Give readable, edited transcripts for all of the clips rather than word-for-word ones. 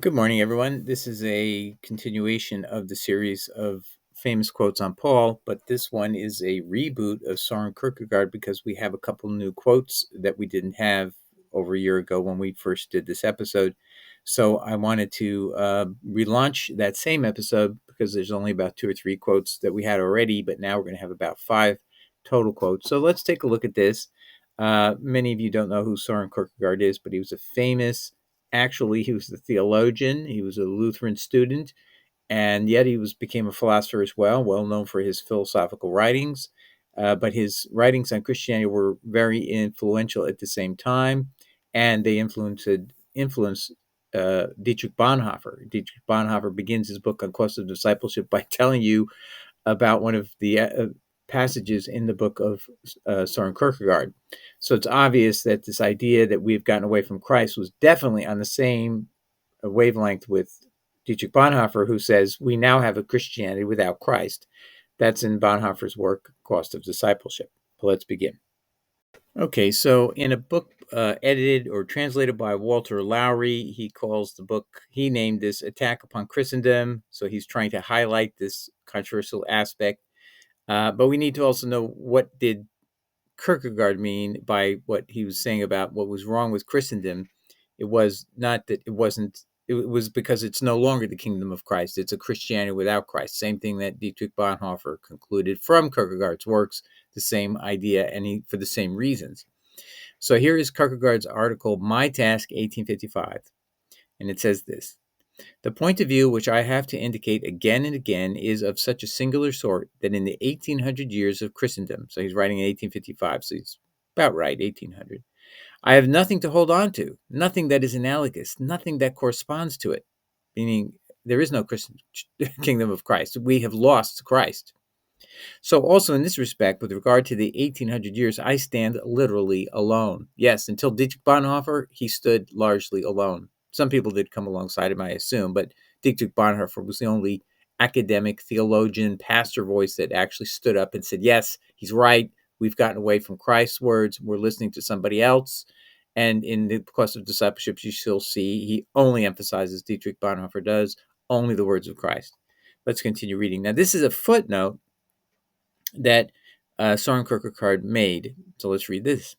Good morning, everyone. This is a continuation of the series of famous quotes on Paul, but this one is a reboot of Soren Kierkegaard because we have a couple new quotes that we didn't have over a year ago when we first did this episode. So I wanted to relaunch that same episode because there's only about two or three quotes that we had already, but now we're going to have about five total quotes. So let's take a look at this. Many of you don't know who Soren Kierkegaard is, but he was a famous Actually, he was a theologian. He was a Lutheran student, and yet he became a philosopher as well known for his philosophical writings. But his writings on Christianity were very influential at the same time, and they influenced Dietrich Bonhoeffer. Dietrich Bonhoeffer begins his book on quest of discipleship by telling you about one of the passages in the book of Soren Kierkegaard. So it's obvious that this idea that we've gotten away from Christ was definitely on the same wavelength with Dietrich Bonhoeffer, who says we now have a Christianity without Christ. That's in Bonhoeffer's work, Cost of Discipleship. But let's begin. Okay, so in a book edited or translated by Walter Lowry, he named this Attack Upon Christendom. So he's trying to highlight this controversial aspect. But we need to also know, what did Kierkegaard mean by what he was saying about what was wrong with Christendom. It was not that it wasn't, it was because it's no longer the kingdom of Christ. It's a Christianity without Christ. Same thing that Dietrich Bonhoeffer concluded from Kierkegaard's works, the same idea, and for the same reasons. So here is Kierkegaard's article, My Task, 1855. And it says this: the point of view which I have to indicate again and again is of such a singular sort that in the 1800 years of Christendom, so he's writing in 1855, so he's about right, 1800, I have nothing to hold on to, nothing that is analogous, nothing that corresponds to it, meaning there is no Christian kingdom of Christ. We have lost Christ. So also in this respect, with regard to the 1800 years, I stand literally alone. Yes, until Dietrich Bonhoeffer, he stood largely alone. Some people did come alongside him, I assume, but Dietrich Bonhoeffer was the only academic, theologian, pastor voice that actually stood up and said, yes, he's right. We've gotten away from Christ's words. We're listening to somebody else. And in the Quest of Discipleship, you still see he only emphasizes, Dietrich Bonhoeffer does, only the words of Christ. Let's continue reading. Now, this is a footnote that Soren Kierkegaard made. So let's read this.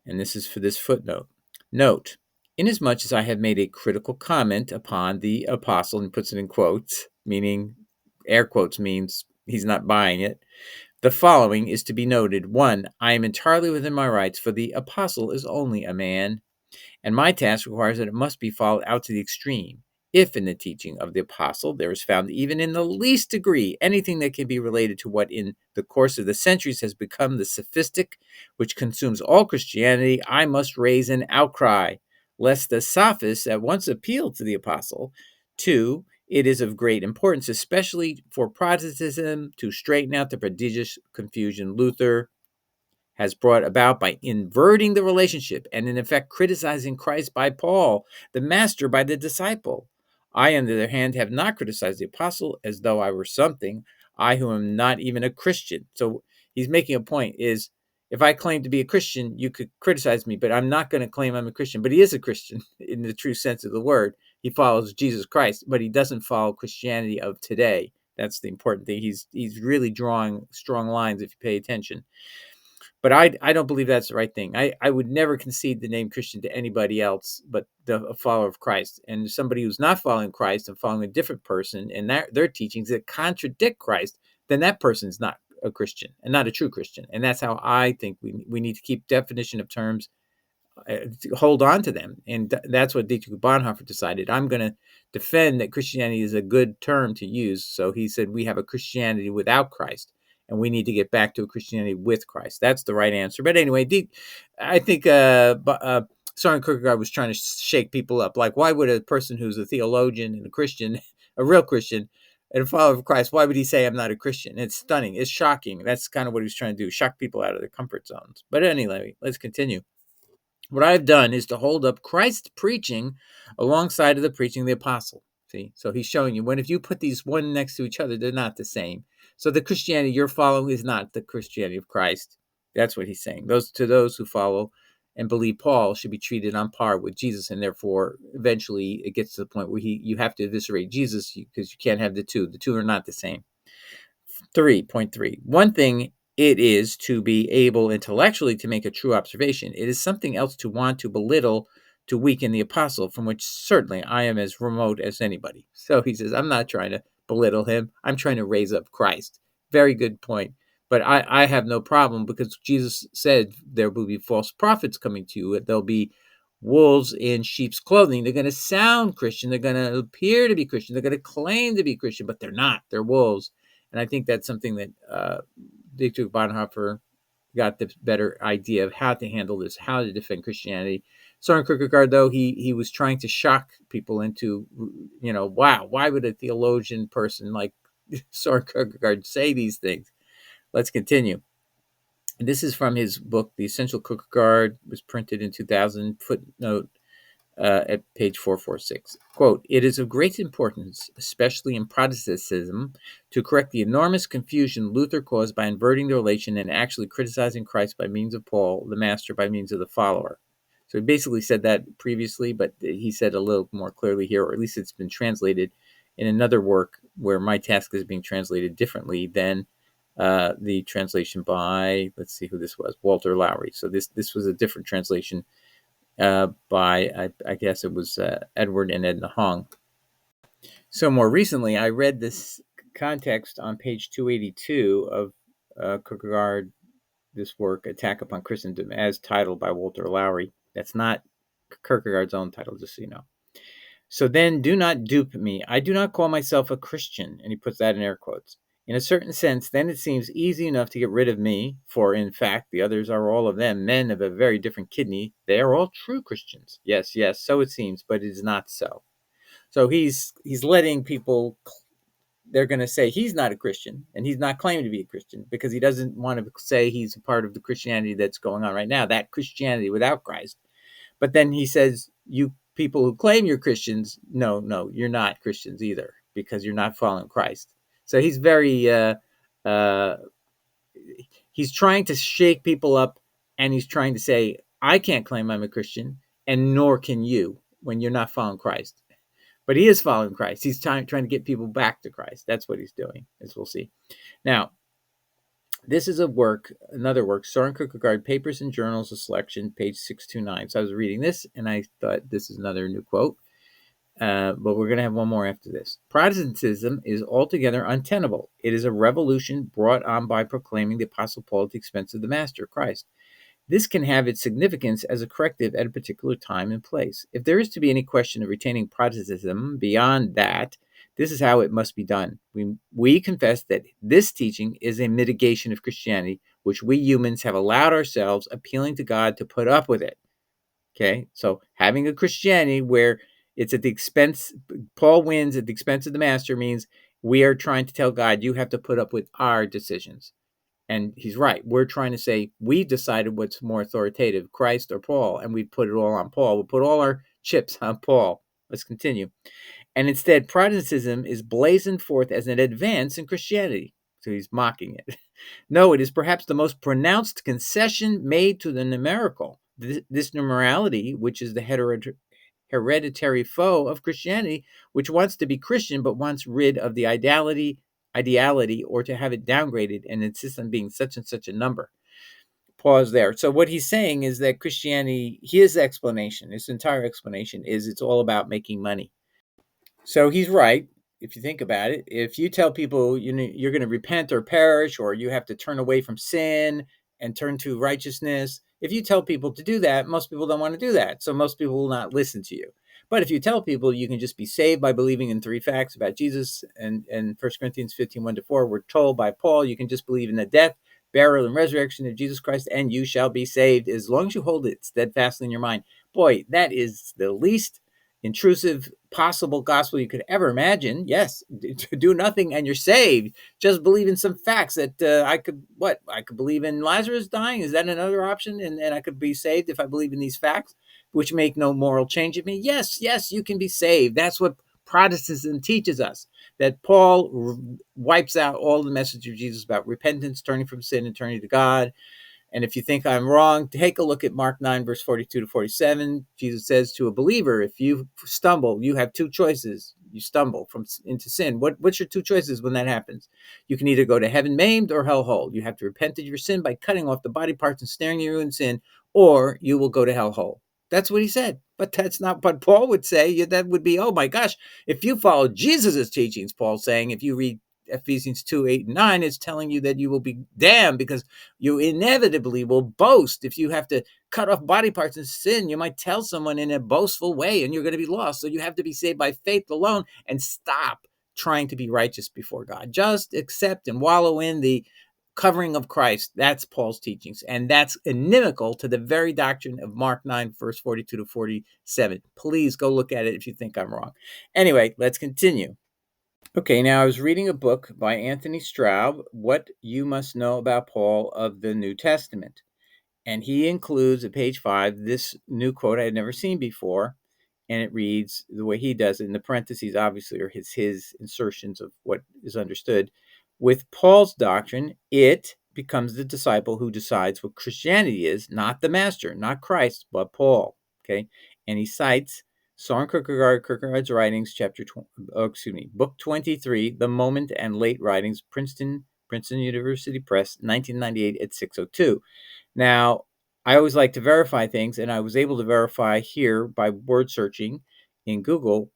And this is for this footnote. Note, inasmuch as I have made a critical comment upon the apostle, and puts it in quotes, meaning, air quotes means he's not buying it, the following is to be noted. 1, I am entirely within my rights, for the apostle is only a man, and my task requires that it must be followed out to the extreme. If in the teaching of the apostle there is found even in the least degree anything that can be related to what in the course of the centuries has become the sophistic which consumes all Christianity, I must raise an outcry, lest the sophists at once appeal to the apostle. 2, it is of great importance, especially for Protestantism, to straighten out the prodigious confusion Luther has brought about by inverting the relationship and, in effect, criticizing Christ by Paul, the master by the disciple. I, on the other hand, have not criticized the apostle as though I were something, I who am not even a Christian. So he's making a point is, if I claim to be a Christian, you could criticize me, but I'm not going to claim I'm a Christian. But he is a Christian in the true sense of the word. He follows Jesus Christ, but he doesn't follow Christianity of today. That's the important thing. He's really drawing strong lines if you pay attention. But I don't believe that's the right thing. I would never concede the name Christian to anybody else but a follower of Christ. And somebody who's not following Christ and following a different person and their teachings that contradict Christ, then that person's not a Christian and not a true Christian. And that's how I think we need to keep definition of terms, hold on to them. And that's what Dietrich Bonhoeffer decided. I'm going to defend that Christianity is a good term to use. So he said we have a Christianity without Christ, and we need to get back to a Christianity with Christ. That's the right answer. But anyway, I think Soren Kierkegaard was trying to shake people up. Like, why would a person who's a theologian and a Christian, a real Christian, and a follower of Christ, why would he say I'm not a Christian? It's stunning. It's shocking. That's kind of what he was trying to do, shock people out of their comfort zones. But anyway, let's continue. What I've done is to hold up Christ's preaching alongside of the preaching of the apostle. See, so he's showing you if you put these one next to each other, they're not the same. So the Christianity you're following is not the Christianity of Christ. That's what he's saying. Those who follow and believe Paul should be treated on par with Jesus, and therefore eventually it gets to the point where you have to eviscerate Jesus because you can't have the two. The two are not the same. 3.3. One thing it is to be able intellectually to make a true observation. It is something else to want to belittle, to weaken the apostle, from which certainly I am as remote as anybody. So he says, I'm not trying to belittle him. I'm trying to raise up Christ. Very good point. But I have no problem, because Jesus said there will be false prophets coming to you. There'll be wolves in sheep's clothing. They're going to sound Christian. They're going to appear to be Christian. They're going to claim to be Christian, but they're not. They're wolves. And I think that's something that Dietrich Bonhoeffer got the better idea of how to handle this, how to defend Christianity. Soren Kierkegaard, though, he was trying to shock people into, wow, why would a theologian person like Soren Kierkegaard say these things? Let's continue. This is from his book, The Essential Kierkegaard, was printed in 2000, footnote at page 446. Quote, it is of great importance, especially in Protestantism, to correct the enormous confusion Luther caused by inverting the relation and actually criticizing Christ by means of Paul, the master, by means of the follower. So he basically said that previously, but he said a little more clearly here, or at least it's been translated in another work where my task is being translated differently than the translation by, let's see who this was, Walter Lowry. So this was a different translation by, I guess it was Edward and Edna Hong. So more recently, I read this context on page 282 of Kierkegaard, this work, Attack Upon Christendom, as titled by Walter Lowry. That's not Kierkegaard's own title, just so you know. So then do not dupe me. I do not call myself a Christian. And he puts that in air quotes. In a certain sense, then it seems easy enough to get rid of me, for in fact, the others are all of them men of a very different kidney. They are all true Christians. Yes, yes, so it seems, but it is not so. So he's letting people, they're going to say he's not a Christian, and he's not claiming to be a Christian, because he doesn't want to say he's a part of the Christianity that's going on right now, that Christianity without Christ. But then he says, you people who claim you're Christians, no, you're not Christians either, because you're not following Christ. So he's very, he's trying to shake people up, and he's trying to say, I can't claim I'm a Christian, and nor can you, when you're not following Christ. But he is following Christ. He's trying to get people back to Christ. That's what he's doing, as we'll see. Now, this is another work, Soren Kierkegaard, Papers and Journals, a selection, page 629. So I was reading this, and I thought this is another new quote. But we're going to have one more after this. Protestantism is altogether untenable. It is a revolution brought on by proclaiming the Apostle Paul at the expense of the Master, Christ. This can have its significance as a corrective at a particular time and place. If there is to be any question of retaining Protestantism beyond that, this is how it must be done. We confess that this teaching is a mitigation of Christianity, which we humans have allowed ourselves, appealing to God to put up with it. Okay, so having a Christianity where it's at the expense, Paul wins at the expense of the Master, means we are trying to tell God, you have to put up with our decisions. And he's right. We're trying to say we've decided what's more authoritative, Christ or Paul, and we put it all on Paul. We put all our chips on Paul. Let's continue. And instead, Protestantism is blazoned forth as an advance in Christianity. So he's mocking it. No, it is perhaps the most pronounced concession made to the numerical. This numerality, which is the hereditary foe of Christianity, which wants to be Christian but wants rid of the ideality, or to have it downgraded and insist on being such and such a number. Pause there. So what he's saying is that Christianity, his entire explanation is it's all about making money. So he's right. If you think about it, if you tell people you're going to repent or perish, or you have to turn away from sin and turn to righteousness, if you tell people to do that, most people don't want to do that. So most people will not listen to you. But if you tell people you can just be saved by believing in 3 facts about Jesus, and 1 Corinthians 15, 1-4, we're told by Paul, you can just believe in the death, burial, and resurrection of Jesus Christ, and you shall be saved, as long as you hold it steadfastly in your mind. Boy, that is the least intrusive possible gospel you could ever imagine. Yes, do nothing and you're saved. Just believe in some facts that I could believe in Lazarus dying. Is that another option? And I could be saved if I believe in these facts, which make no moral change in me. Yes, you can be saved. That's what Protestantism teaches us, that Paul wipes out all the message of Jesus about repentance, turning from sin and turning to God, And if you think I'm wrong, take a look at Mark 9, verse 42 to 47. Jesus says to a believer, if you stumble, you have two choices. You stumble into sin. What's your two choices when that happens? You can either go to heaven maimed or hell whole. You have to repent of your sin by cutting off the body parts and staring you in sin, or you will go to hell whole. That's what he said. But that's not what Paul would say. That would be, oh my gosh, if you follow Jesus' teachings, Paul's saying, if you read Ephesians 2, 8, and 9, it's telling you that you will be damned because you inevitably will boast. If you have to cut off body parts and sin, you might tell someone in a boastful way and you're going to be lost. So you have to be saved by faith alone and stop trying to be righteous before God. Just accept and wallow in the covering of Christ. That's Paul's teachings. And that's inimical to the very doctrine of Mark 9, verse 42 to 47. Please go look at it if you think I'm wrong. Anyway, let's continue. Okay, now I was reading a book by Anthony Straub, What You Must Know About Paul of the New Testament. And he includes at page 5 this new quote I had never seen before. And it reads the way he does it. In the parentheses, obviously, are his insertions of what is understood. With Paul's doctrine, it becomes the disciple who decides what Christianity is, not the master, not Christ, but Paul. Okay, and he cites Soren Kierkegaard's writings, book 23, The Moment and Late Writings, Princeton University Press, 1998 at 602. Now, I always like to verify things, and I was able to verify here by word searching in Google,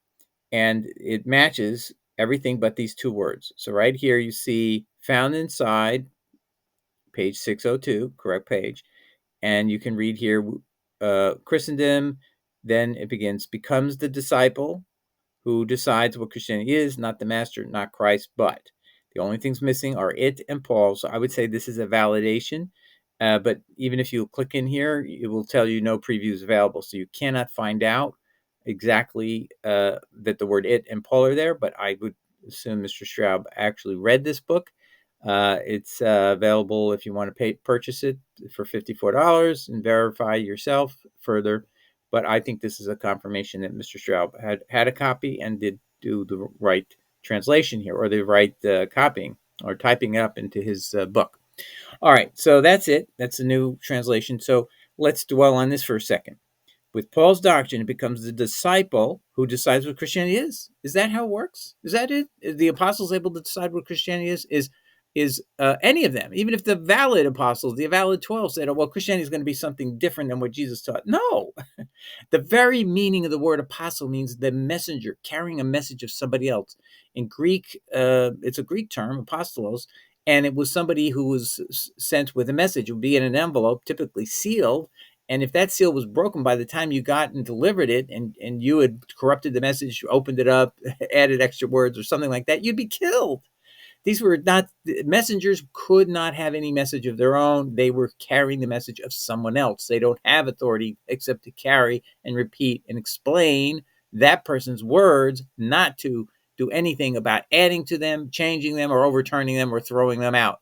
and it matches everything but these two words. So right here you see found inside, page 602, correct page, and you can read here Christendom, then it begins, becomes the disciple who decides what Christianity is, not the master, not Christ, but the only things missing are it and Paul. So I would say this is a validation. But even if you click in here, it will tell you no previews available. So you cannot find out exactly that the word it and Paul are there. But I would assume Mr. Straub actually read this book. It's available if you want to purchase it for $54 and verify yourself further. But I think this is a confirmation that Mr. Straub had a copy and did do the right translation here, or the right copying or typing it up into his book. All right, so that's it. That's a new translation. So let's dwell on this for a second. With Paul's doctrine, it becomes the disciple who decides what Christianity is. Is that how it works? Is that it? Is the apostles able to decide what Christianity is any of them? Even if the valid apostles, the valid 12 said, oh, well, Christianity is going to be something different than what Jesus taught. No. The very meaning of the word apostle means the messenger, carrying a message of somebody else. In Greek, it's a Greek term, apostolos, and it was somebody who was sent with a message. It would be in an envelope, typically sealed, and if that seal was broken by the time you got and delivered it, and you had corrupted the message, opened it up, added extra words or something like that, you'd be killed. These were not, messengers could not have any message of their own. They were carrying the message of someone else. They don't have authority except to carry and repeat and explain that person's words, not to do anything about adding to them, changing them, or overturning them, or throwing them out.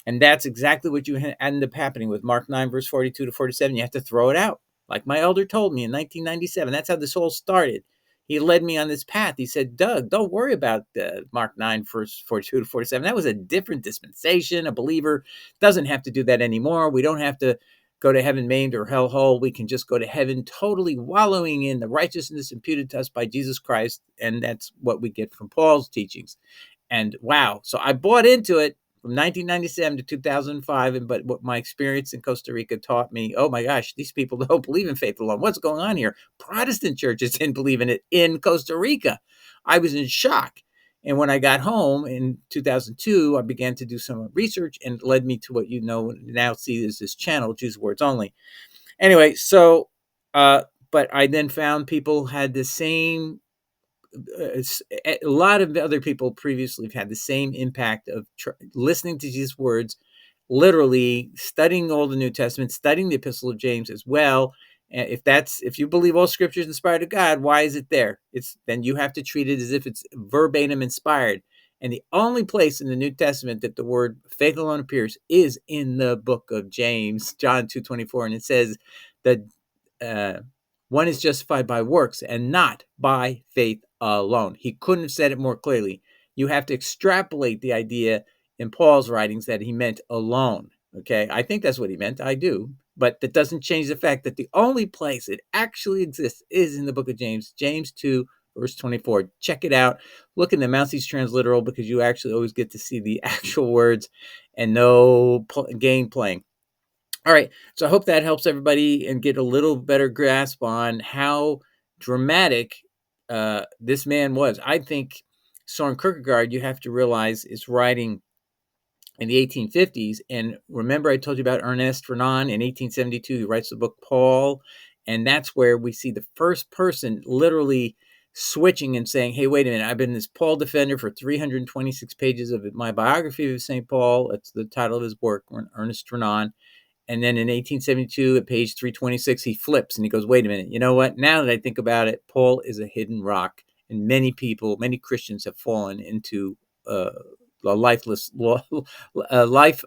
And that's exactly what you end up happening with Mark 9, verse 42 to 47. You have to throw it out. Like my elder told me in 1997. That's how this all started. He led me on this path. He said, Doug, don't worry about Mark 9, verse 42 to 47. That was a different dispensation. A believer doesn't have to do that anymore. We don't have to go to heaven maimed or hell whole. We can just go to heaven totally wallowing in the righteousness imputed to us by Jesus Christ. And that's what we get from Paul's teachings. And wow. So I bought into it from 1997 to 2005. But what my experience in Costa Rica taught me, oh my gosh, these people don't believe in faith alone. What's going on here? Protestant churches didn't believe in it in Costa Rica. I was in shock. And when I got home in 2002, I began to do some research, and it led me to what you know now see as this channel, Jews Words Only. Anyway, so, but I then found people had the same, a lot of other people previously have had the same impact of listening to Jesus' words, literally studying all the New Testament, studying the Epistle of James as well. If you believe all Scripture is inspired of God, why is it there? Then you have to treat it as if it's verbatim inspired. And the only place in the New Testament that the word faith alone appears is in the book of James, John 2:24, and it says that one is justified by works and not by faith alone. He couldn't have said it more clearly. You have to extrapolate the idea in Paul's writings that he meant alone. Okay, I think that's what he meant. I do. But that doesn't change the fact that the only place it actually exists is in the book of James, James 2, verse 24. Check it out. Look in the Mousey's Transliteral, because you actually always get to see the actual words and no game playing. All right, so I hope that helps everybody and get a little better grasp on how dramatic this man was. I think Soren Kierkegaard, you have to realize, is writing in the 1850s. And remember, I told you about Ernest Renan in 1872. He writes the book Paul. And that's where we see the first person literally switching and saying, hey, wait a minute, I've been this Paul defender for 326 pages of my biography of St. Paul. That's the title of his work, Ernest Renan. And then in 1872, at page 326, he flips and he goes, wait a minute, you know what? Now that I think about it, Paul is a hidden rock. And many people, many Christians have fallen into a life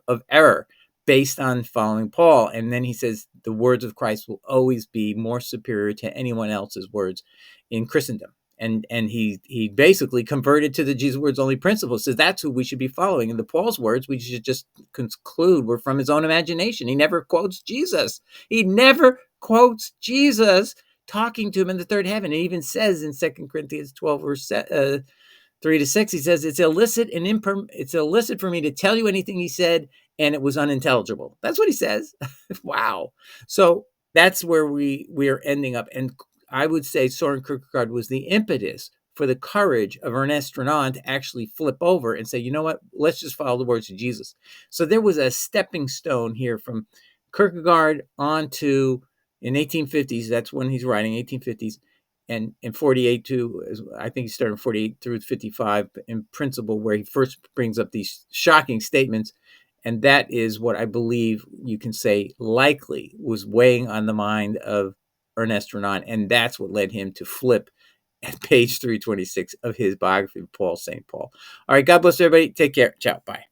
of error based on following Paul. And then he says the words of Christ will always be more superior to anyone else's words in Christendom. And he basically converted to the Jesus words only principle. Says that's who we should be following. And the Paul's words, we should just conclude, were from his own imagination. He never quotes Jesus. He never quotes Jesus talking to him in the third heaven. It even says in 2 Corinthians 12, verse 3-6, he says, it's illicit for me to tell you anything he said, and it was unintelligible. That's what he says. Wow. So that's where we are ending up. And I would say Soren Kierkegaard was the impetus for the courage of Ernest Renan to actually flip over and say, you know what, let's just follow the words of Jesus. So there was a stepping stone here from Kierkegaard on to, in 1850s, that's when he's writing, 1850s, and in 48 to, I think he started in 48 through 55 in principle, where he first brings up these shocking statements. And that is what I believe you can say likely was weighing on the mind of Ernest Renan. And that's what led him to flip at page 326 of his biography of Paul, St. Paul. All right, God bless everybody. Take care. Ciao. Bye.